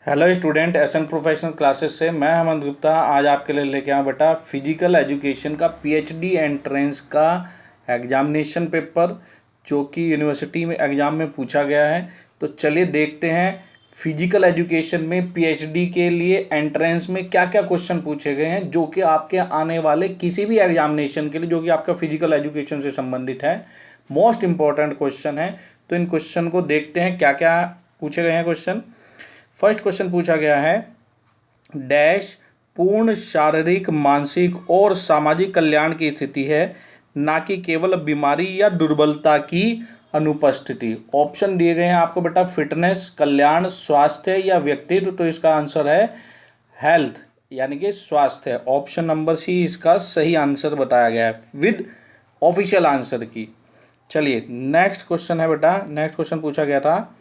Hello student, SN professional classes से मैं हेमंत गुप्ता आज आपके लिए लेके आया बेटा फिजिकल एजुकेशन का पीएचडी एंट्रेंस का एग्जामिनेशन पेपर जो कि यूनिवर्सिटी में एग्ज़ाम में पूछा गया है। तो चलिए देखते हैं फिजिकल एजुकेशन में पीएचडी के लिए एंट्रेंस में क्या क्या क्वेश्चन पूछे गए हैं जो कि आपके आने वाले किसी भी एग्जामिनेशन के लिए जो कि आपका फिजिकल एजुकेशन से संबंधित है। मोस्ट इंपॉर्टेंट क्वेश्चन है। तो इन क्वेश्चन को देखते हैं क्या क्या पूछे गए हैं क्वेश्चन। फर्स्ट क्वेश्चन पूछा गया है डैश पूर्ण शारीरिक मानसिक और सामाजिक कल्याण की स्थिति है, ना कि केवल बीमारी या दुर्बलता की अनुपस्थिति। ऑप्शन दिए गए हैं आपको बेटा फिटनेस, कल्याण, स्वास्थ्य या व्यक्तित्व। तो इसका आंसर है हेल्थ यानी कि स्वास्थ्य। ऑप्शन नंबर सी इसका सही आंसर बताया गया है विद ऑफिशियल आंसर की। चलिए नेक्स्ट क्वेश्चन है बेटा। नेक्स्ट क्वेश्चन पूछा गया था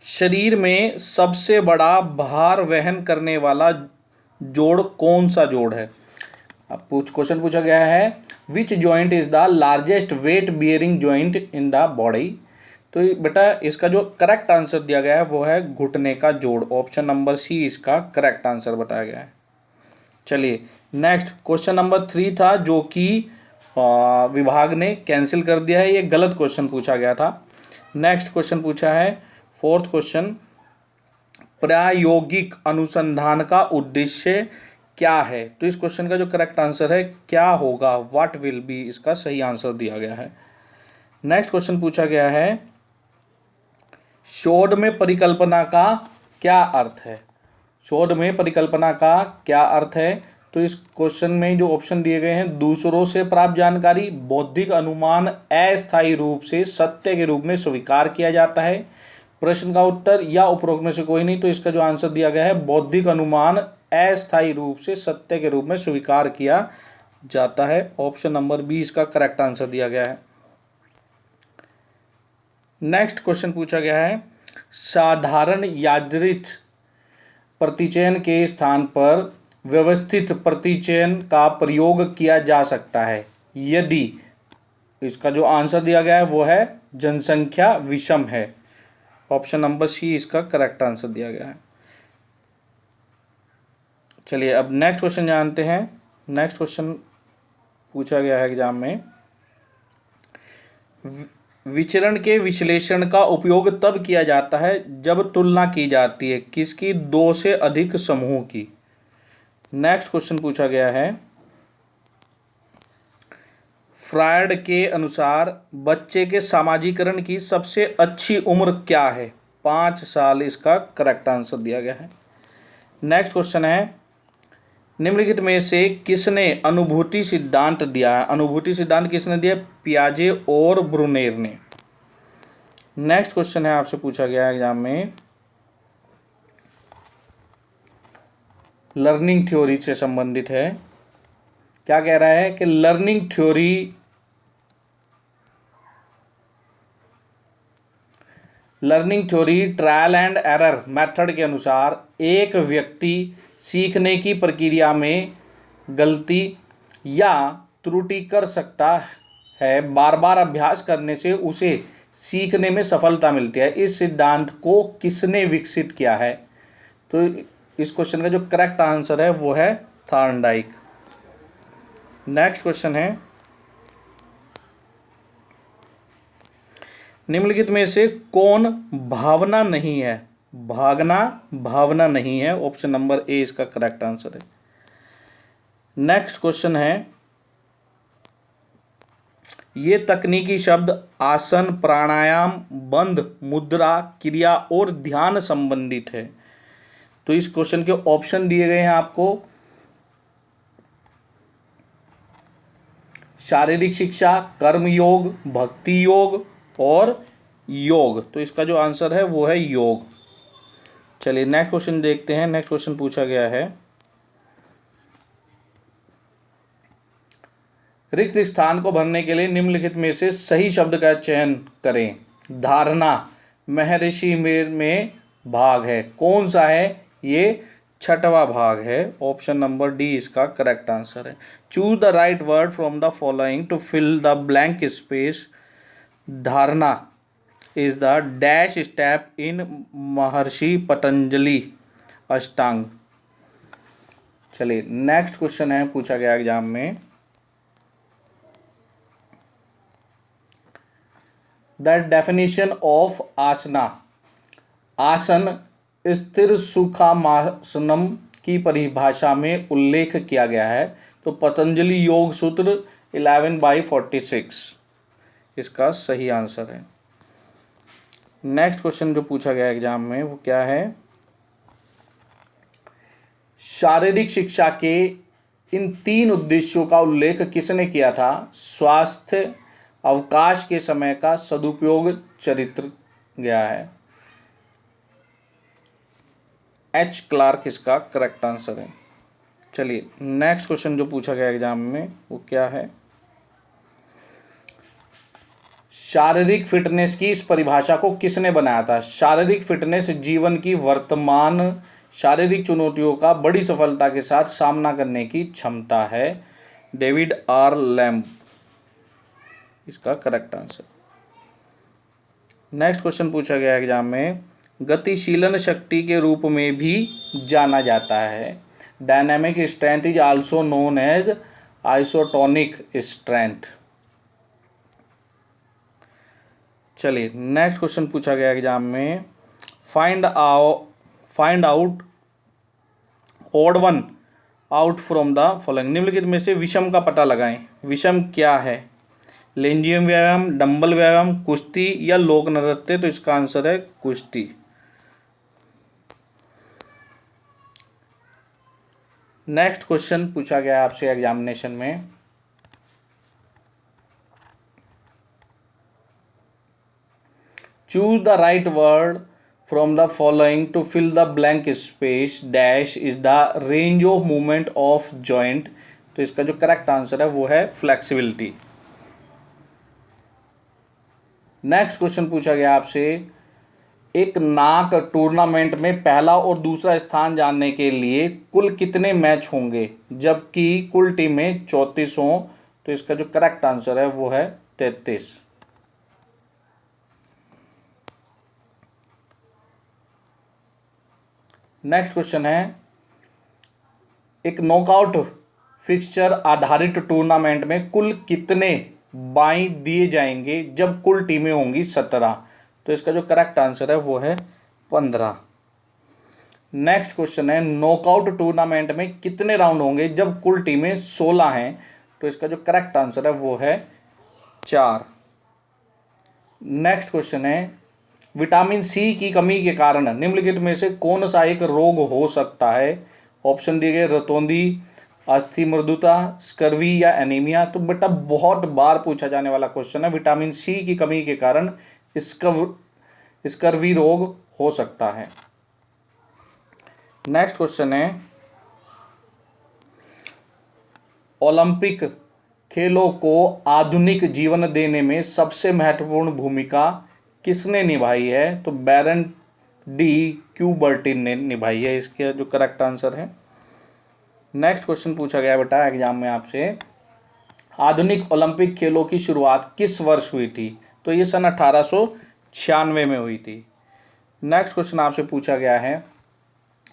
शरीर में सबसे बड़ा भार वहन करने वाला जोड़ कौन सा जोड़ है। अब क्वेश्चन पूछा गया है which joint is the largest weight bearing joint in the body. तो बेटा इसका जो करेक्ट आंसर दिया गया है वो है घुटने का जोड़। ऑप्शन नंबर सी इसका करेक्ट आंसर बताया गया है। चलिए नेक्स्ट क्वेश्चन नंबर 3 था जो कि विभाग ने कैंसिल कर दिया है, ये गलत क्वेश्चन पूछा गया था। नेक्स्ट क्वेश्चन पूछा है फोर्थ क्वेश्चन प्रायोगिक अनुसंधान का उद्देश्य क्या है। तो इस क्वेश्चन का जो करेक्ट आंसर है क्या होगा, व्हाट विल बी, इसका सही आंसर दिया गया है। नेक्स्ट क्वेश्चन पूछा गया है शोध में परिकल्पना का क्या अर्थ है। शोध में परिकल्पना का क्या अर्थ है। तो इस क्वेश्चन में जो ऑप्शन दिए गए हैं दूसरों से प्राप्त जानकारी, बौद्धिक अनुमान अस्थायी रूप से सत्य के रूप में स्वीकार किया जाता है, प्रश्न का उत्तर या उपरोक्त में से कोई नहीं। तो इसका जो आंसर दिया गया है बौद्धिक अनुमान अस्थायी रूप से सत्य के रूप में स्वीकार किया जाता है। ऑप्शन नंबर बी इसका करेक्ट आंसर दिया गया है। नेक्स्ट क्वेश्चन पूछा गया है साधारण यादृच्छिक प्रतिचयन के स्थान पर व्यवस्थित प्रतिचयन का प्रयोग किया जा सकता है यदि। इसका जो आंसर दिया गया है वो है जनसंख्या विषम है। ऑप्शन नंबर सी इसका करेक्ट आंसर दिया गया है। चलिए अब नेक्स्ट क्वेश्चन जानते हैं। नेक्स्ट क्वेश्चन पूछा गया है एग्जाम में विचरण के विश्लेषण का उपयोग तब किया जाता है जब तुलना की जाती है किसकी, दो से अधिक समूह की। नेक्स्ट क्वेश्चन पूछा गया है फ्रायड के अनुसार बच्चे के सामाजिकरण की सबसे अच्छी उम्र क्या है, 5 साल। इसका करेक्ट आंसर दिया गया है। नेक्स्ट क्वेश्चन है निम्नलिखित में से किसने अनुभूति सिद्धांत दिया है। अनुभूति सिद्धांत किसने दिया, पियाजे और ब्रूनेर ने। नेक्स्ट क्वेश्चन है आपसे पूछा गया है एग्जाम में लर्निंग थ्योरी से संबंधित है। क्या कह रहा है कि learning theory trial and error method के अनुसार एक व्यक्ति सीखने की प्रक्रिया में गलती या त्रुटि कर सकता है, बार बार अभ्यास करने से उसे सीखने में सफलता मिलती है। इस सिद्धांत को किसने विकसित किया है। तो इस क्वेश्चन का जो करेक्ट आंसर है वो है थॉर्नडाइक। नेक्स्ट क्वेश्चन है निम्नलिखित में से कौन भावना नहीं है। भागना भावना नहीं है। ऑप्शन नंबर ए इसका करेक्ट आंसर है। नेक्स्ट क्वेश्चन है ये तकनीकी शब्द आसन, प्राणायाम, बंध, मुद्रा, क्रिया और ध्यान संबंधित है। तो इस क्वेश्चन के ऑप्शन दिए गए हैं आपको शारीरिक शिक्षा, कर्म योग, भक्ति योग और योग। तो इसका जो आंसर है वो है योग। चलिए नेक्स्ट क्वेश्चन देखते हैं। नेक्स्ट क्वेश्चन पूछा गया है रिक्त स्थान को भरने के लिए निम्नलिखित में से सही शब्द का चयन करें। धारणा महर्षि में भाग है, कौन सा है, ये छठवां भाग है। ऑप्शन नंबर डी इसका करेक्ट आंसर है। Choose the right word from the following to fill the blank space. Dharana is the dash step in Maharshi Patanjali अष्टांग। चलिए नेक्स्ट क्वेश्चन है, पूछा गया एग्जाम में, द डेफिनेशन ऑफ आसना। आसन स्थिर सुखामासनम की परिभाषा में उल्लेख किया गया है। तो पतंजलि योग सूत्र 11/46 इसका सही आंसर है। नेक्स्ट क्वेश्चन जो पूछा गया एग्जाम में वो क्या है, शारीरिक शिक्षा के इन 3 उद्देश्यों का उल्लेख किसने किया था? स्वास्थ्य, अवकाश के समय का सदुपयोग, चरित्र गया है। एच क्लार्क इसका करेक्ट आंसर है। चलिए नेक्स्ट क्वेश्चन जो पूछा गया एग्जाम में वो क्या है, शारीरिक फिटनेस की इस परिभाषा को किसने बनाया था? शारीरिक फिटनेस जीवन की वर्तमान शारीरिक चुनौतियों का बड़ी सफलता के साथ सामना करने की क्षमता है। डेविड आर लैम्ब इसका करेक्ट आंसर। नेक्स्ट क्वेश्चन पूछा गया एग्जाम में, गतिशीलन शक्ति के रूप में भी जाना जाता है। Dynamic strength is also known as isotonic strength. चलिए नेक्स्ट क्वेश्चन पूछा गया एग्जाम में, find out odd one out from the following. निम्नलिखित में से विषम का पता लगाएं। विषम क्या है? लेंजियम व्यायाम, डंबल व्यायाम, कुश्ती या लोक नृत्य? तो इसका आंसर है कुश्ती। नेक्स्ट क्वेश्चन पूछा गया आपसे एग्जामिनेशन में, choose the right word from the following to fill the blank space dash is the range of movement of joint. तो इसका जो करेक्ट आंसर है वो है फ्लेक्सिबिलिटी। नेक्स्ट क्वेश्चन पूछा गया आपसे, एक नाक टूर्नामेंट में पहला और दूसरा स्थान जानने के लिए कुल कितने मैच होंगे जबकि कुल टीमें 34 हों? तो इसका जो करेक्ट आंसर है वो है 33। नेक्स्ट क्वेश्चन है, एक नॉकआउट फिक्सचर आधारित टूर्नामेंट में कुल कितने बाई दिए जाएंगे जब कुल टीमें होंगी 17? तो इसका जो करेक्ट आंसर है वो है 15। नेक्स्ट क्वेश्चन है, नॉकआउट टूर्नामेंट में कितने राउंड होंगे जब कुल टीमें 16 हैं? तो इसका जो करेक्ट आंसर है वो है 4। नेक्स्ट क्वेश्चन है, विटामिन सी की कमी के कारण निम्नलिखित में से कौन सा एक रोग हो सकता है? ऑप्शन दिए गए रतौंधी, अस्थि मृदुता, स्कर्वी या एनीमिया। तो बेटा बहुत बार पूछा जाने वाला क्वेश्चन है, विटामिन सी की कमी के कारण स्कर्वी रोग हो सकता है। नेक्स्ट क्वेश्चन है, ओलंपिक खेलों को आधुनिक जीवन देने में सबसे महत्वपूर्ण भूमिका किसने निभाई है? तो बैरन डी क्यूबर्टिन ने निभाई है, इसका जो करेक्ट आंसर है। नेक्स्ट क्वेश्चन पूछा गया बेटा एग्जाम में आपसे, आधुनिक ओलंपिक खेलों की शुरुआत किस वर्ष हुई थी? तो ये सन 1896 में हुई थी। नेक्स्ट क्वेश्चन आपसे पूछा गया है,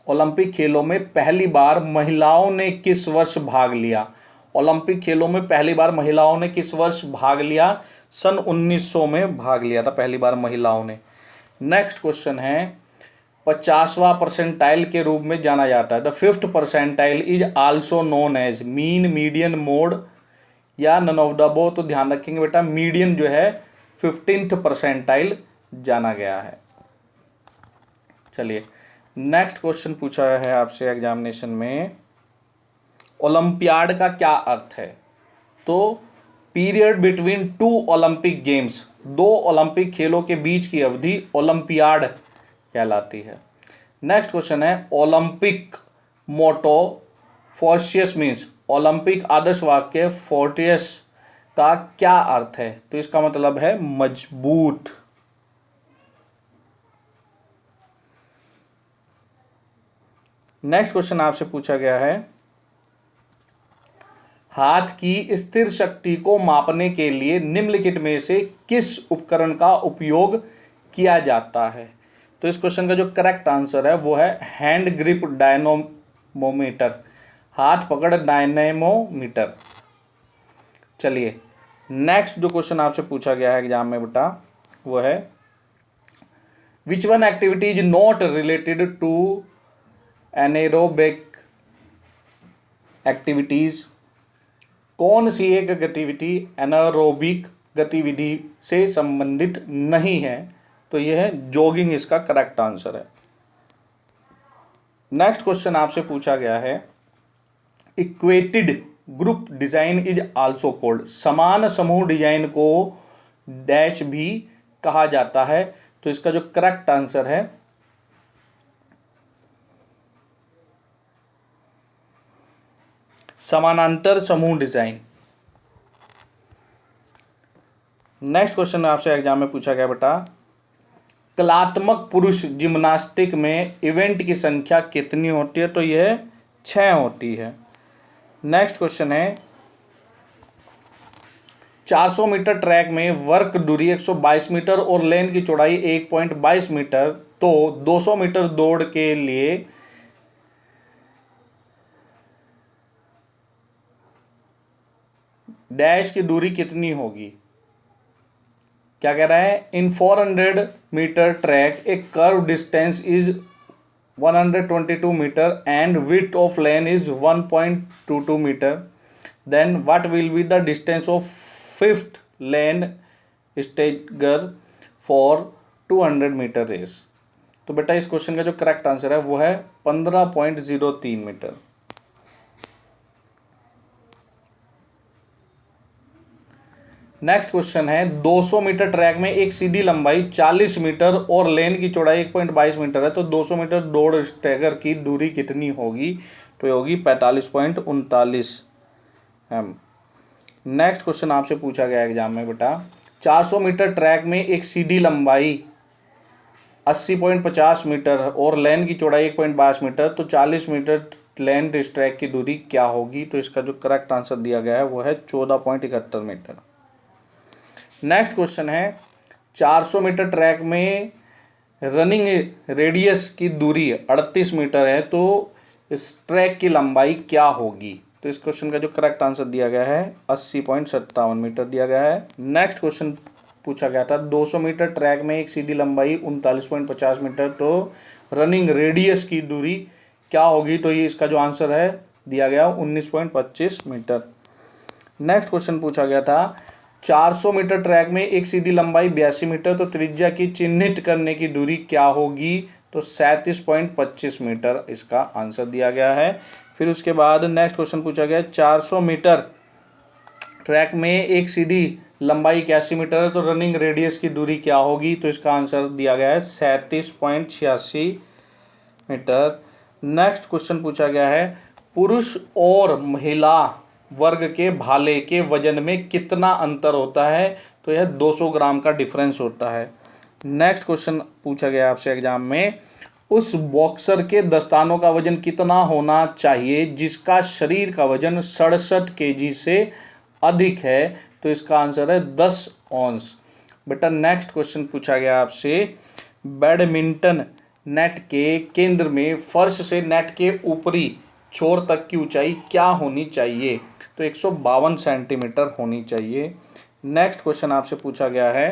ओलंपिक खेलों में पहली बार महिलाओं ने किस वर्ष भाग लिया? ओलंपिक खेलों में पहली बार महिलाओं ने किस वर्ष भाग लिया? सन 1900 में भाग लिया था पहली बार महिलाओं ने। नेक्स्ट क्वेश्चन है, 50वां परसेंटाइल के रूप में जाना जाता है। The 5th percentile is also known as mean, median, mode या नन ऑफ द अबव। तो ध्यान रखेंगे बेटा मीडियन जो है 15th परसेंटाइल जाना गया है। चलिए नेक्स्ट क्वेश्चन पूछा है आपसे एग्जामिनेशन में, ओलंपियाड का क्या अर्थ है? तो period between 2 Olympic games, 2 Olympic खेलों के बीच की अवधि ओलंपियाड कहलाती है। नेक्स्ट क्वेश्चन है, ओलंपिक मोटो फोर्टियस मीन्स, ओलंपिक आदर्श वाक्य फोर्टियस का क्या अर्थ है? तो इसका मतलब है मजबूत। नेक्स्ट क्वेश्चन आपसे पूछा गया है, हाथ की स्थिर शक्ति को मापने के लिए निम्नलिखित में से किस उपकरण का उपयोग किया जाता है? तो इस क्वेश्चन का जो करेक्ट आंसर है वो है हैंड ग्रिप डायनोमोमीटर, हाथ पकड़ डायनेमोमीटर। चलिए नेक्स्ट जो क्वेश्चन आपसे पूछा गया है एग्जाम में बेटा वो है which one activity is not related to anaerobic activities. कौन सी एक गतिविधि एनारोबिक गतिविधि से संबंधित नहीं है? तो यह है जॉगिंग, इसका करेक्ट आंसर है। नेक्स्ट क्वेश्चन आपसे पूछा गया है equated group design is also called. समान समूह डिजाइन को डैश भी कहा जाता है। तो इसका जो करेक्ट आंसर है समानांतर समूह डिजाइन। नेक्स्ट क्वेश्चन आपसे एग्जाम में पूछा गया बेटा कलात्मक पुरुष जिम्नास्टिक में इवेंट की संख्या कितनी होती है? तो यह 6 होती है। नेक्स्ट क्वेश्चन है 400 मीटर ट्रैक में वर्क दूरी 122 मीटर और लेन की चौड़ाई 1.22 मीटर, तो 200 मीटर दौड़ के लिए डैश की दूरी कितनी होगी? क्या कह रहा है in 400 metre track a curve distance is 122 metre and width of lane is 1.22 metre, then what will be the distance of fifth lane stagger for 200 metre race. तो बेटा इस क्वेश्चन का जो करेक्ट आंसर है वो है 15.03 मीटर। नेक्स्ट क्वेश्चन है 200 metre track में एक सीधी लंबाई 40 मीटर और लेन की चौड़ाई 1.22 मीटर है, तो 200 मीटर दौड़ स्टैगर की दूरी कितनी होगी? तो ये होगी 45.39 एम। नेक्स्ट क्वेश्चन आपसे पूछा गया एग्जाम में बेटा 400 मीटर ट्रैक में एक सीधी लंबाई 80.50 मीटर और लेन की चौड़ाई 1.22 मीटर, तो 40 मीटर लेन रेस ट्रैक की दूरी क्या होगी? तो इसका जो करेक्ट आंसर दिया गया है वो है 14.71 मीटर। नेक्स्ट क्वेश्चन है 400 मीटर ट्रैक में रनिंग रेडियस की दूरी 38 मीटर है, तो इस ट्रैक की लंबाई क्या होगी? तो इस क्वेश्चन का जो करेक्ट आंसर दिया गया है 80.57 मीटर दिया गया है। नेक्स्ट क्वेश्चन पूछा गया था 200 मीटर ट्रैक में एक सीधी लंबाई 39.50 मीटर, तो रनिंग रेडियस की दूरी क्या होगी? तो ये इसका जो आंसर है दिया गया 19.25 मीटर। नेक्स्ट क्वेश्चन पूछा गया था 400 मीटर ट्रैक में एक सीधी लंबाई 82 मीटर, तो त्रिज्या की चिन्हित करने की दूरी क्या होगी? तो 37.25 मीटर इसका आंसर दिया गया है। फिर उसके बाद नेक्स्ट क्वेश्चन पूछा गया 400 मीटर ट्रैक में एक सीधी लंबाई 81 मीटर है, तो रनिंग रेडियस की दूरी क्या होगी? तो इसका आंसर दिया गया है 37.86 मीटर। नेक्स्ट क्वेश्चन पूछा गया है पुरुष और महिला वर्ग के भाले के वजन में कितना अंतर होता है? तो यह 200 ग्राम का डिफरेंस होता है। नेक्स्ट क्वेश्चन पूछा गया आपसे एग्जाम में उस बॉक्सर के दस्तानों का वजन कितना होना चाहिए जिसका शरीर का वजन 67 kg से अधिक है? तो इसका आंसर है 10 औंस। बेटा नेक्स्ट क्वेश्चन पूछा गया आपसे बैडमिंटन नेट के केंद्र में फर्श से नेट के ऊपरी छोर तक की ऊंचाई क्या होनी चाहिए? तो 152 सेंटीमीटर होनी चाहिए। नेक्स्ट क्वेश्चन आपसे पूछा गया है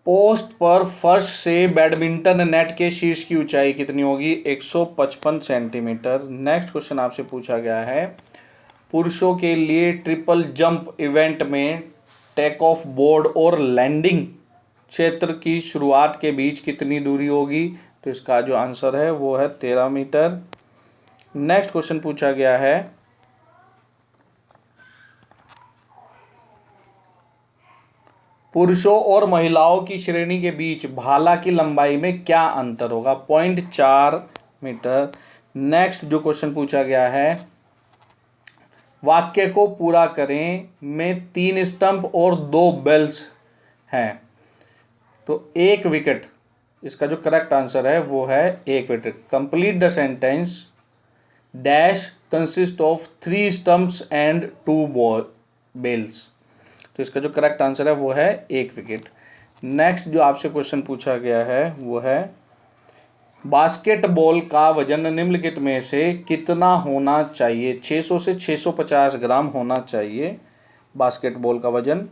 पोस्ट पर फर्श से बैडमिंटन नेट के शीर्ष की ऊंचाई कितनी होगी? 155 सेंटीमीटर। नेक्स्ट क्वेश्चन आपसे पूछा गया है पुरुषों के लिए ट्रिपल जंप इवेंट में टेक ऑफ बोर्ड और लैंडिंग क्षेत्र की शुरुआत के बीच कितनी दूरी होगी? तो इसका जो आंसर है वो है 13 मीटर। नेक्स्ट क्वेश्चन पूछा गया है पुरुषों और महिलाओं की श्रेणी के बीच भाला की लंबाई में क्या अंतर होगा? 0.4 मीटर। नेक्स्ट जो क्वेश्चन पूछा गया है वाक्य को पूरा करें में 3 स्टंप और 2 बेल्स हैं, तो 1 विकेट। इसका जो करेक्ट आंसर है वो है 1 wicket. Complete the sentence dash consist of 3 stumps and 2 bells. तो इसका जो करेक्ट आंसर है वो है 1 विकेट। नेक्स्ट जो आपसे क्वेश्चन पूछा गया है वो है बास्केटबॉल का वजन निम्नलिखित में से कितना होना चाहिए। 600 से 650 ग्राम होना चाहिए बास्केटबॉल का वजन।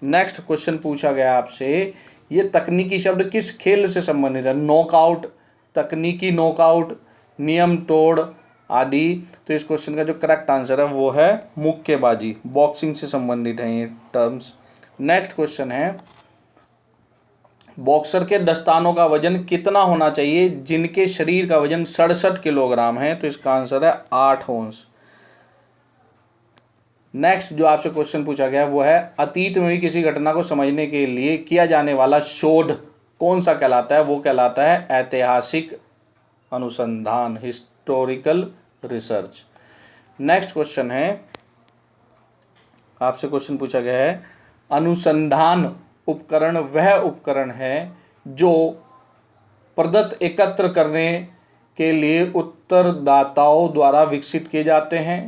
नेक्स्ट क्वेश्चन पूछा गया आपसे, ये तकनीकी शब्द किस खेल से संबंधित है। नॉकआउट, तकनीकी नॉकआउट, नियम तोड़ आदि। तो इस क्वेश्चन का जो करेक्ट आंसर है वो है मुक्केबाजी, बॉक्सिंग से संबंधित है ये टर्म्स। नेक्स्ट क्वेश्चन है बॉक्सर के दस्तानों का वजन कितना होना चाहिए जिनके शरीर का वजन 67 किलोग्राम है। तो इसका आंसर है 8 औंस। नेक्स्ट जो आपसे क्वेश्चन पूछा गया वो है अतीत में भी किसी घटना को समझने के लिए किया जाने वाला शोध कौन सा कहलाता है। वो कहलाता है ऐतिहासिक अनुसंधान, हिस्टोरिकल रिसर्च। नेक्स्ट क्वेश्चन है आपसे क्वेश्चन पूछा गया है अनुसंधान उपकरण वह उपकरण है जो प्रदत्त एकत्र करने के लिए उत्तरदाताओं द्वारा विकसित किए जाते हैं।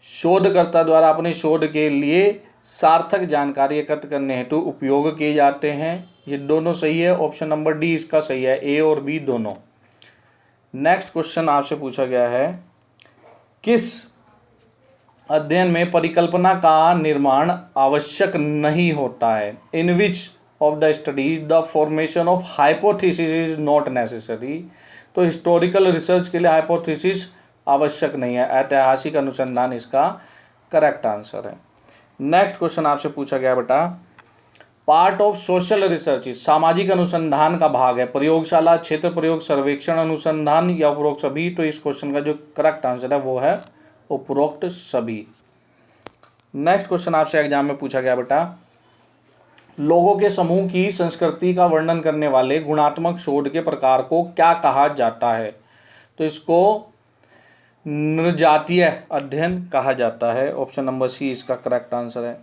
शोधकर्ता द्वारा अपने शोध के लिए सार्थक जानकारी एकत्र करने हेतु उपयोग किए जाते हैं। ये दोनों सही है, ऑप्शन नंबर डी इसका सही है, ए और बी दोनों। नेक्स्ट क्वेश्चन आपसे पूछा गया है किस अध्ययन में परिकल्पना का निर्माण आवश्यक नहीं होता है। In which of the studies the formation of hypothesis is not necessary. तो हिस्टोरिकल रिसर्च के लिए हाइपोथेसिस आवश्यक नहीं है, ऐतिहासिक अनुसंधान इसका करेक्ट आंसर है। नेक्स्ट क्वेश्चन आपसे पूछा गया बेटा part of social research is, सामाजिक अनुसंधान का भाग है प्रयोगशाला, क्षेत्र प्रयोग, सर्वेक्षण अनुसंधान या उपरोक्त सभी। तो इस क्वेश्चन का जो करेक्ट आंसर है वो है उपरोक्त सभी। नेक्स्ट क्वेश्चन आपसे एग्जाम में पूछा गया बेटा लोगों के समूह की संस्कृति का वर्णन करने वाले गुणात्मक शोध के प्रकार को क्या कहा जाता है। तो इसको नृजातीय अध्ययन कहा जाता है, ऑप्शन नंबर सी इसका करेक्ट आंसर है।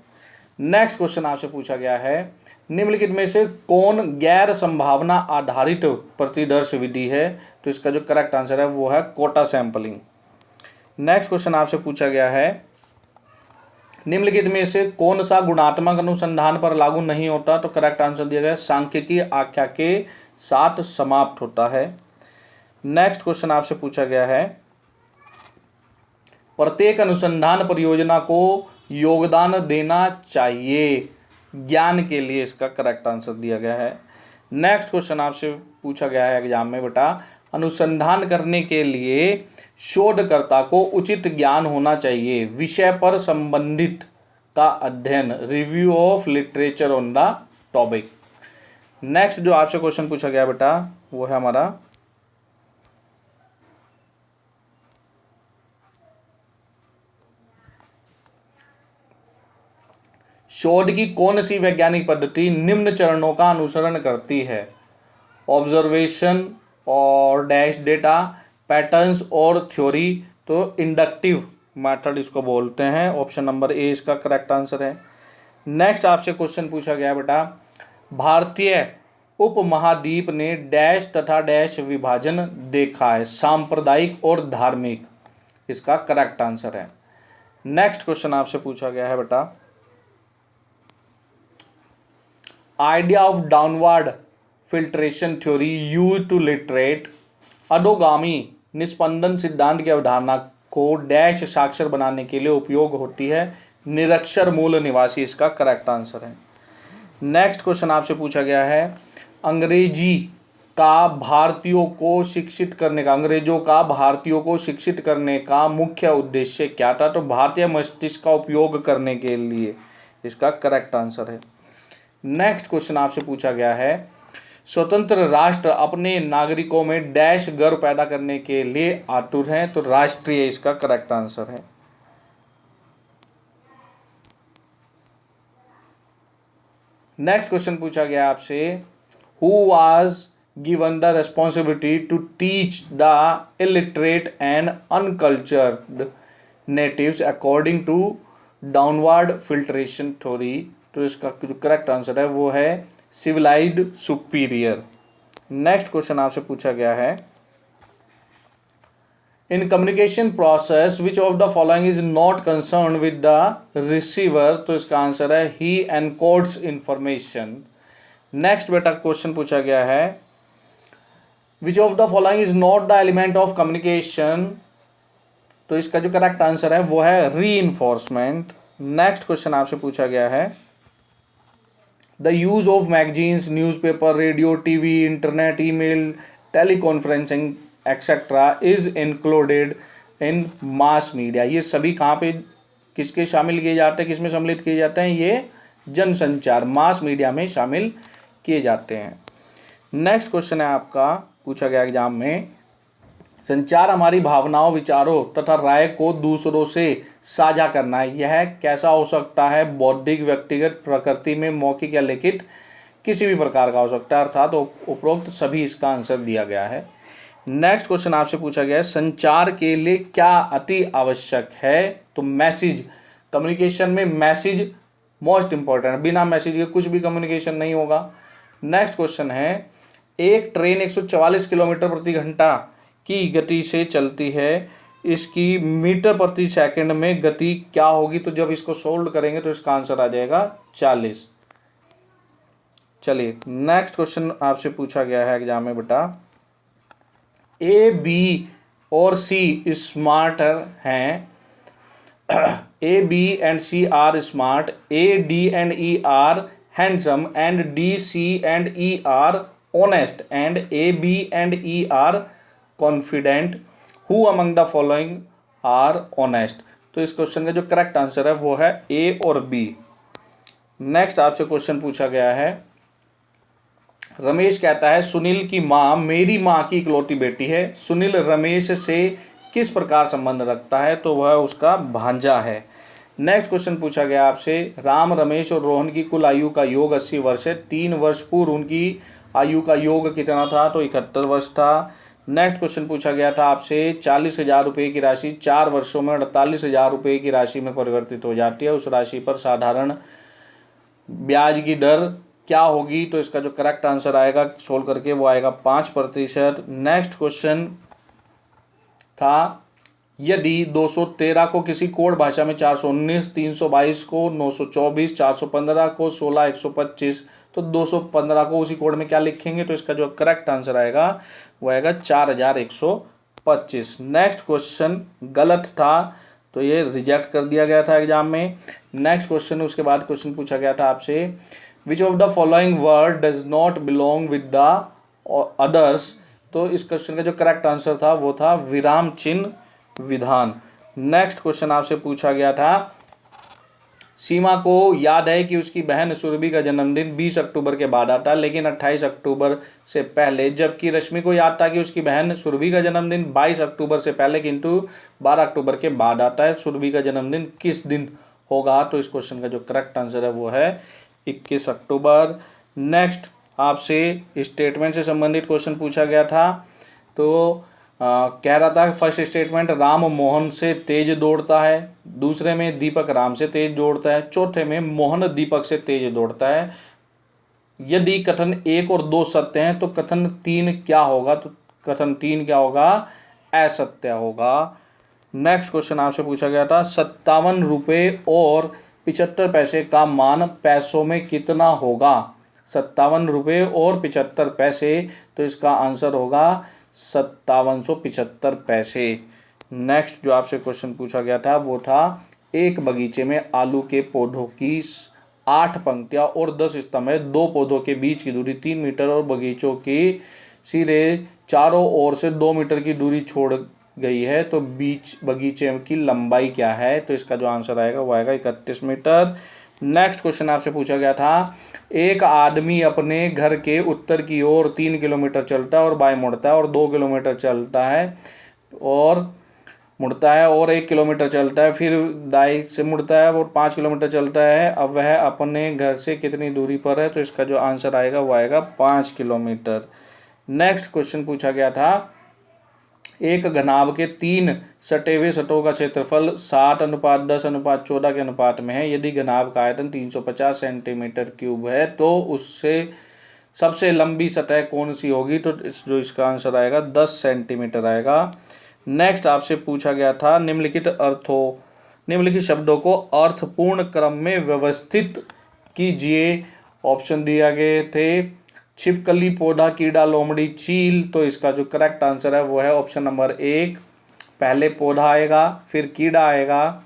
नेक्स्ट क्वेश्चन आपसे पूछा गया है निम्नलिखित में से कौन गैर संभावना आधारित प्रतिदर्श विधि है। तो इसका जो करेक्ट आंसर है वो है कोटा सैंपलिंग। नेक्स्ट क्वेश्चन आपसे पूछा गया है निम्नलिखित में से कौन सा गुणात्मक अनुसंधान पर लागू नहीं होता। तो करेक्ट आंसर दिया गया सांख्यिकी आख्या के साथ समाप्त होता है। नेक्स्ट क्वेश्चन आपसे पूछा गया है प्रत्येक अनुसंधान परियोजना को योगदान देना चाहिए ज्ञान के लिए, इसका करेक्ट आंसर दिया गया है। नेक्स्ट क्वेश्चन आपसे पूछा गया है एग्जाम में बेटा अनुसंधान करने के लिए शोधकर्ता को उचित ज्ञान होना चाहिए विषय पर संबंधित का अध्ययन, review of literature on the topic. Next जो आपसे क्वेश्चन पूछा गया बेटा वो है हमारा शोध की कौन सी वैज्ञानिक पद्धति निम्न चरणों का अनुसरण करती है। ऑब्जर्वेशन और डैश डेटा, पैटर्न्स और थ्योरी। तो इंडक्टिव मेथड इसको बोलते हैं, ऑप्शन नंबर ए इसका करेक्ट आंसर है। नेक्स्ट आपसे क्वेश्चन पूछा गया बेटा भारतीय उपमहाद्वीप ने डैश तथा डैश विभाजन देखा है, सांप्रदायिक और धार्मिक। इसका करेक्ट आंसर है। नेक्स्ट क्वेश्चन आपसे पूछा गया है बेटा idea of downward filtration theory use to literate, अधोगामी निस्पंदन सिद्धांत की अवधारणा को डैश साक्षर बनाने के लिए उपयोग होती है, निरक्षर मूल निवासी। इसका करेक्ट आंसर है। नेक्स्ट क्वेश्चन आपसे पूछा गया है अंग्रेजी का भारतीयों को शिक्षित करने का, अंग्रेजों का भारतीयों को शिक्षित करने का मुख्य उद्देश्य क्या था। तो भारतीय मस्तिष्क का उपयोग करने के लिए, इसका करेक्ट आंसर है। नेक्स्ट क्वेश्चन आपसे पूछा गया है स्वतंत्र राष्ट्र अपने नागरिकों में डैश गर्व पैदा करने के लिए आतुर हैं। तो राष्ट्रीय इसका करेक्ट आंसर है। नेक्स्ट क्वेश्चन पूछा गया आपसे who was given the responsibility to teach the illiterate and uncultured natives according to downward filtration theory. तो इसका जो करेक्ट आंसर है वो है सिविलाइज्ड सुपीरियर। नेक्स्ट क्वेश्चन आपसे पूछा गया है in communication process which of the following is not concern with the receiver, तो इसका आंसर है ही एनकोड्स इंफॉर्मेशन। नेक्स्ट बेटा क्वेश्चन पूछा गया है विच of the following is not the element of communication, तो इसका जो करेक्ट आंसर है वो है री इन्फोर्समेंट। नेक्स्ट क्वेश्चन आपसे पूछा गया है the use of magazines, newspaper, radio, TV, internet, email, teleconferencing etcetera is included in mass media. ये सभी कहाँ पे किसके शामिल किए जाते हैं, किसमें सम्मिलित किए जाते हैं, ये जनसंचार मास मीडिया में शामिल किए जाते हैं। नेक्स्ट क्वेश्चन है आपका पूछा गया एग्जाम में संचार हमारी भावनाओं, विचारों तथा राय को दूसरों से साझा करना है। यह कैसा हो सकता है, बौद्धिक, व्यक्तिगत, प्रकृति में, मौखिक या लिखित, किसी भी प्रकार का हो सकता है, अर्थात उपरोक्त सभी इसका आंसर दिया गया है। नेक्स्ट क्वेश्चन आपसे पूछा गया है संचार के लिए क्या अति आवश्यक है, तो मैसेज, कम्युनिकेशन में मैसेज मोस्ट इंपॉर्टेंट है, बिना मैसेज के कुछ भी कम्युनिकेशन नहीं होगा। नेक्स्ट क्वेश्चन है एक ट्रेन 144 किलोमीटर प्रति घंटा की गति से चलती है, इसकी मीटर प्रति सेकंड में गति क्या होगी, तो जब इसको सोल्व करेंगे तो इसका आंसर आ जाएगा 40। चलिए नेक्स्ट क्वेश्चन आपसे पूछा गया है एग्जाम में बेटा ए, बी और सी स्मार्ट हैं, A, B and C are smart, A, D and E are handsome and D, C and E are honest and A, B and E are confident, who among the following are honest, तो इस question का जो correct answer है वो है ए और B. Next आपसे question पूछा गया है रमेश कहता है सुनील की माँ मेरी माँ की इकलौती बेटी है, सुनील रमेश से किस प्रकार संबंध रखता है, तो वह उसका भांजा है। नेक्स्ट क्वेश्चन पूछा गया आपसे राम, रमेश और रोहन की कुल आयु का योग 80 वर्ष है, 3 वर्ष पूर्व उनकी आयु का योग कितना था, तो 71 वर्ष था। नेक्स्ट क्वेश्चन पूछा गया था आपसे 40,000 रुपये की राशि 4 वर्षों में 48,000 रुपये की राशि में परिवर्तित हो जाती है, उस राशि पर साधारण ब्याज की दर क्या होगी, तो इसका जो करेक्ट आंसर आएगा सोल्व करके वो आएगा 5%। नेक्स्ट क्वेश्चन था यदि 213 को किसी कोड भाषा में 419, 322 को 924, 415 को 16, 125, तो 215 को उसी कोड में क्या लिखेंगे, तो इसका जो करेक्ट आंसर आएगा वो आएगा 4125। नेक्स्ट क्वेश्चन गलत था तो ये रिजेक्ट कर दिया गया था एग्जाम में। नेक्स्ट क्वेश्चन उसके बाद क्वेश्चन पूछा गया था आपसे विच of the following word does not belong with the others, तो इस क्वेश्चन का जो करेक्ट आंसर था वो था विराम चिन्ह विधान। नेक्स्ट क्वेश्चन आपसे पूछा गया था सीमा को याद है कि उसकी बहन सुरभि का जन्मदिन 20 अक्टूबर के बाद आता है लेकिन 28 अक्टूबर से पहले, जबकि रश्मि को याद था कि उसकी बहन सुरभि का जन्मदिन 22 अक्टूबर से पहले किंतु 12 अक्टूबर के बाद आता है। सुरभि का जन्मदिन किस दिन होगा, तो इस क्वेश्चन का जो करेक्ट आंसर है वो है 21 अक्टूबर। नेक्स्ट आपसे स्टेटमेंट से संबंधित क्वेश्चन पूछा गया था, तो कह रहा था फर्स्ट स्टेटमेंट राम मोहन से तेज दौड़ता है, दूसरे में दीपक राम से तेज दौड़ता है, चौथे में मोहन दीपक से तेज दौड़ता है। यदि कथन 1 और 2 सत्य हैं तो कथन 3 क्या होगा, तो कथन 3 क्या होगा, असत्य होगा। नेक्स्ट क्वेश्चन आपसे पूछा गया था 57 रुपये और 75 पैसे का मान पैसों में कितना होगा, 57 रुपये और 75 पैसे, तो इसका आंसर होगा 5775 पैसे। नेक्स्ट जो आपसे क्वेश्चन पूछा गया था वो था एक बगीचे में आलू के पौधों की 8 पंक्तियां और 10 स्तंभ है, 2 पौधों के बीच की दूरी 3 मीटर और बगीचों की सिरे चारों ओर से 2 मीटर की दूरी छोड़ गई है, तो बीच बगीचे की लंबाई क्या है, तो इसका जो आंसर आएगा वो आएगा 31 मीटर। नेक्स्ट क्वेश्चन आपसे पूछा गया था एक आदमी अपने घर के उत्तर की ओर 3 किलोमीटर चलता है और बाएं मुड़ता है और 2 किलोमीटर चलता है और मुड़ता है और 1 किलोमीटर चलता है, फिर दाएं से मुड़ता है और 5 किलोमीटर चलता है। अब वह अपने घर से कितनी दूरी पर है, तो इसका जो आंसर आएगा वो आएगा 5 किलोमीटर। नेक्स्ट क्वेश्चन पूछा गया था एक घनाभ के 3 सटे हुए सतहों का क्षेत्रफल 7:10:14 के अनुपात में है। यदि घनाभ का आयतन 350 सेंटीमीटर क्यूब है तो उससे सबसे लंबी सतह कौन सी होगी, तो जो इसका आंसर आएगा 10 सेंटीमीटर आएगा। नेक्स्ट आपसे पूछा गया था निम्नलिखित शब्दों को अर्थपूर्ण क्रम में व्यवस्थित कीजिए। ऑप्शन दिया गए थे छिपकली, पौधा, कीड़ा, लोमड़ी, चील। तो इसका जो करेक्ट आंसर है वो है ऑप्शन नंबर 1। पहले पौधा आएगा, फिर कीड़ा आएगा,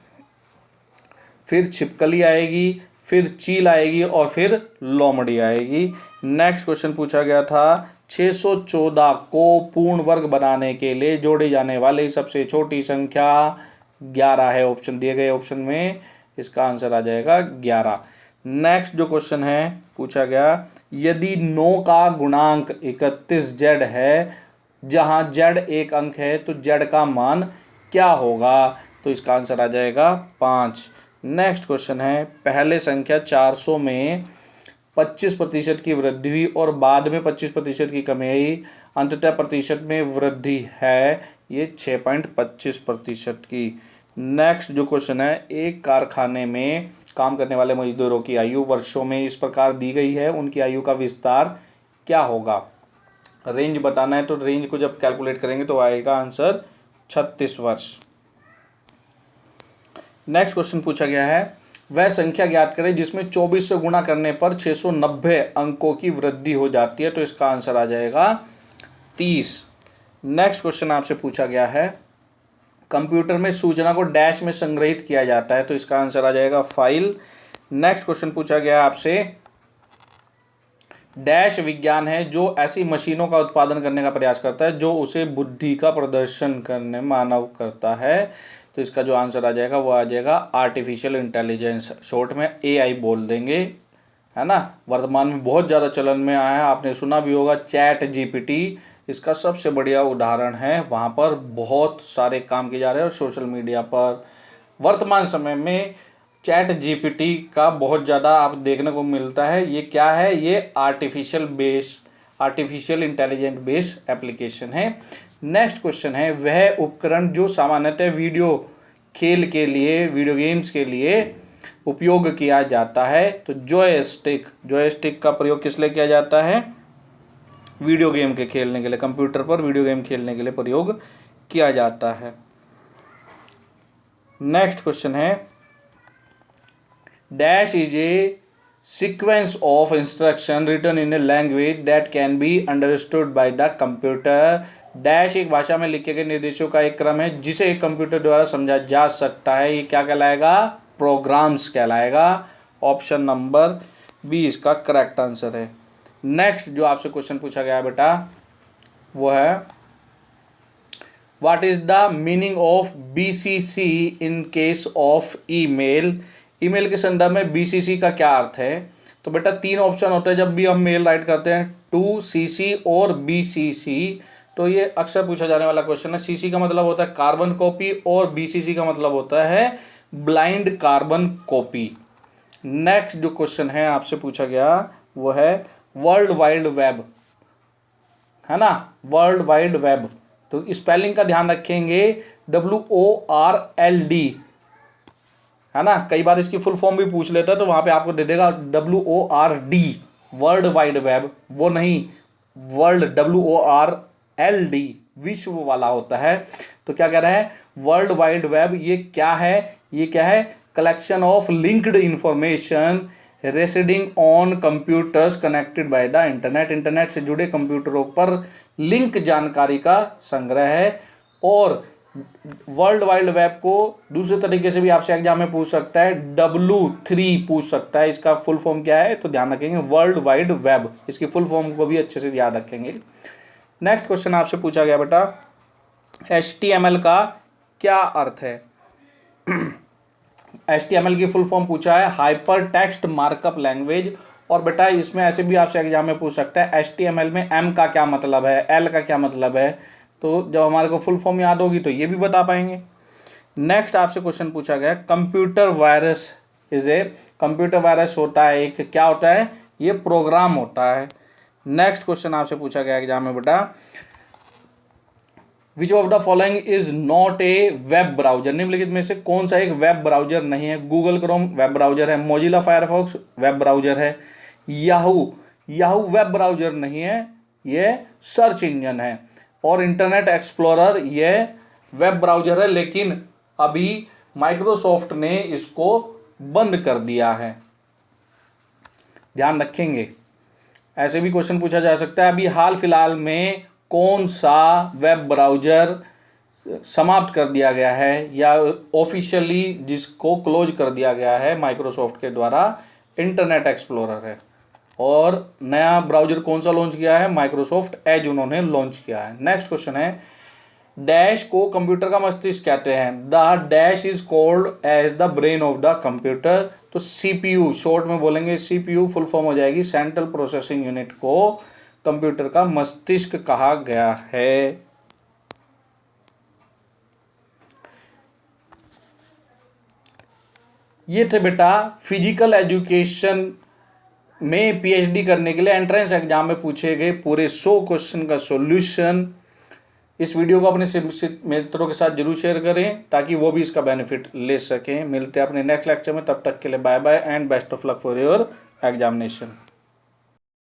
फिर छिपकली आएगी, फिर चील आएगी और फिर लोमड़ी आएगी। नेक्स्ट क्वेश्चन पूछा गया था 614 को पूर्ण वर्ग बनाने के लिए जोड़ी जाने वाली सबसे छोटी संख्या 11 है। ऑप्शन दिए गए ऑप्शन में इसका आंसर आ जाएगा 11। नेक्स्ट जो क्वेश्चन है पूछा गया, यदि 9 का गुणांक 31 जेड है, जहां जेड एक अंक है, तो जेड का मान क्या होगा? तो इसका आंसर आ जाएगा 5। नेक्स्ट क्वेश्चन है, पहले संख्या 400 में 25% की वृद्धि हुई और बाद में 25% की कमी आई, अंततः प्रतिशत में वृद्धि है ये 6.25% की। नेक्स्ट जो क्वेश्चन है, एक कारखाने में काम करने वाले मजदूरों की आयु वर्षों में इस प्रकार दी गई है, उनकी आयु का विस्तार क्या होगा? रेंज बताना है, तो रेंज को जब कैलकुलेट करेंगे तो आएगा आंसर 36 वर्ष। नेक्स्ट क्वेश्चन पूछा गया है, वह संख्या ज्ञात करें जिसमें 24 से गुणा करने पर 690 अंकों की वृद्धि हो जाती है। तो इसका आंसर आ जाएगा 30। नेक्स्ट क्वेश्चन आपसे पूछा गया है, कंप्यूटर में सूचना को डैश में संग्रहित किया जाता है। तो इसका आंसर आ जाएगा फाइल। नेक्स्ट क्वेश्चन पूछा गया आपसे, डैश विज्ञान है जो ऐसी मशीनों का उत्पादन करने का प्रयास करता है जो उसे बुद्धि का प्रदर्शन करने मानव करता है। तो इसका जो आंसर आ जाएगा वो आ जाएगा आर्टिफिशियल इंटेलिजेंस, शॉर्ट में एआई बोल देंगे, है ना। वर्तमान में बहुत ज़्यादा चलन में आया है, आपने सुना भी होगा चैट जीपीटी इसका सबसे बढ़िया उदाहरण है। वहाँ पर बहुत सारे काम किए जा रहे हैं और सोशल मीडिया पर वर्तमान समय में चैट जीपीटी का बहुत ज़्यादा आप देखने को मिलता है। ये क्या है? ये आर्टिफिशियल इंटेलिजेंट बेस एप्लीकेशन है। नेक्स्ट क्वेश्चन है, वह उपकरण जो सामान्यतः वीडियो गेम्स के लिए उपयोग किया जाता है। तो जॉयस्टिक का प्रयोग किस लिए किया जाता है? वीडियो गेम के खेलने के लिए, कंप्यूटर पर वीडियो गेम खेलने के लिए प्रयोग किया जाता है। नेक्स्ट क्वेश्चन है, dash is a sequence of instruction written in a language that can be understood by the computer. Dash एक भाषा में लिखे गए निर्देशों का एक क्रम है जिसे एक कंप्यूटर द्वारा समझा जा सकता है। ये क्या कहलाएगा? प्रोग्राम्स कहलाएगा। ऑप्शन नंबर बी इसका करेक्ट आंसर है। नेक्स्ट जो आपसे क्वेश्चन पूछा गया बेटा वो है, what is the meaning of BCC in case of email? Email के संदर्भ में बीसीसी का क्या अर्थ है? तो बेटा 3 ऑप्शन होते हैं जब भी हम मेल राइट करते हैं, टू सीसी और बीसीसी। तो ये अक्सर पूछा जाने वाला क्वेश्चन है। सीसी का मतलब होता है कार्बन कॉपी और बीसीसी का मतलब होता है ब्लाइंड कार्बन कॉपी। नेक्स्ट जो क्वेश्चन है आपसे पूछा गया वो है वर्ल्ड वाइड वेब, है ना, वर्ल्ड वाइड वेब। तो स्पेलिंग का ध्यान रखेंगे, WORLD, है ना। कई बार इसकी फुल फॉर्म भी पूछ लेता है तो वहां पे आपको दे देगा WORD, वर्ल्ड वाइड वेब, वो नहीं, वर्ल्ड WORLD विश्व वाला होता है। तो क्या कह रहे हैं? वर्ल्ड वाइड वेब ये क्या है? ये क्या है? Collection of linked information residing on computers connected by the internet. Internet से जुड़े कंप्यूटरों पर लिंक जानकारी का संग्रह है। और वर्ल्ड वाइड वेब को दूसरे तरीके से भी आपसे एग्जाम में पूछ सकता है, W3 पूछ सकता है। इसका फुल फॉर्म क्या है? तो ध्यान रखेंगे वर्ल्ड वाइड वेब, इसकी फुल फॉर्म को भी अच्छे से याद रखेंगे। नेक्स्ट क्वेश्चन आपसे पूछा गया बेटा, HTML का क्या अर्थ है? HTML की फुल फॉर्म पूछा है हाइपर टेक्स्ट मार्कअप लैंग्वेज। और बेटा इसमें ऐसे भी आपसे एग्जाम में पूछ सकता है HTML में M का क्या मतलब है, L का क्या मतलब है। तो जब हमारे को फुल फॉर्म याद होगी तो ये भी बता पाएंगे। नेक्स्ट आपसे क्वेश्चन पूछा गया, कंप्यूटर वायरस होता है एक, क्या होता है? ये प्रोग्राम होता है। नेक्स्ट क्वेश्चन आपसे पूछा गया एग्जाम में बेटा, विच of the following is not a web browser? निम्नलिखित में से कौन सा एक वेब ब्राउजर नहीं है? गूगल क्रोम वेब ब्राउजर है, मोजिला फायरफॉक्स वेब ब्राउजर है, याहू वेब ब्राउजर नहीं है, ये सर्च इंजन है, और इंटरनेट एक्सप्लोरर ये वेब ब्राउज़र है, लेकिन अभी माइक्रोसॉफ्ट ने इसको बंद कर दिया है। ध्यान रखेंगे, ऐसे भी क्वेश्चन पूछा जा सकता है। अभी हाल फिलहाल में कौन सा वेब ब्राउज़र समाप्त कर दिया गया है या ऑफिशियली जिसको क्लोज कर दिया गया है माइक्रोसॉफ्ट के द्वारा? इंटरनेट एक्सप्लोरर है। और नया ब्राउज़र कौन सा लॉन्च किया है? माइक्रोसॉफ्ट एज उन्होंने लॉन्च किया है। नेक्स्ट क्वेश्चन है, डैश को कंप्यूटर का मस्तिष्क कहते हैं। The dash is called as the brain of the computer. तो सीपीयू, शॉर्ट में बोलेंगे सीपीयू, फुल फॉर्म हो जाएगी सेंट्रल प्रोसेसिंग यूनिट, को कंप्यूटर का मस्तिष्क कहा गया है। ये थे बेटा फिजिकल एजुकेशन में पीएचडी करने के लिए एंट्रेंस एग्जाम में पूछे गए पूरे 100 क्वेश्चन का सॉल्यूशन। इस वीडियो को अपने मित्रों के साथ जरूर शेयर करें ताकि वो भी इसका बेनिफिट ले सकें। मिलते हैं अपने नेक्स्ट लेक्चर में, तब तक के लिए bye bye and best of luck for your examination.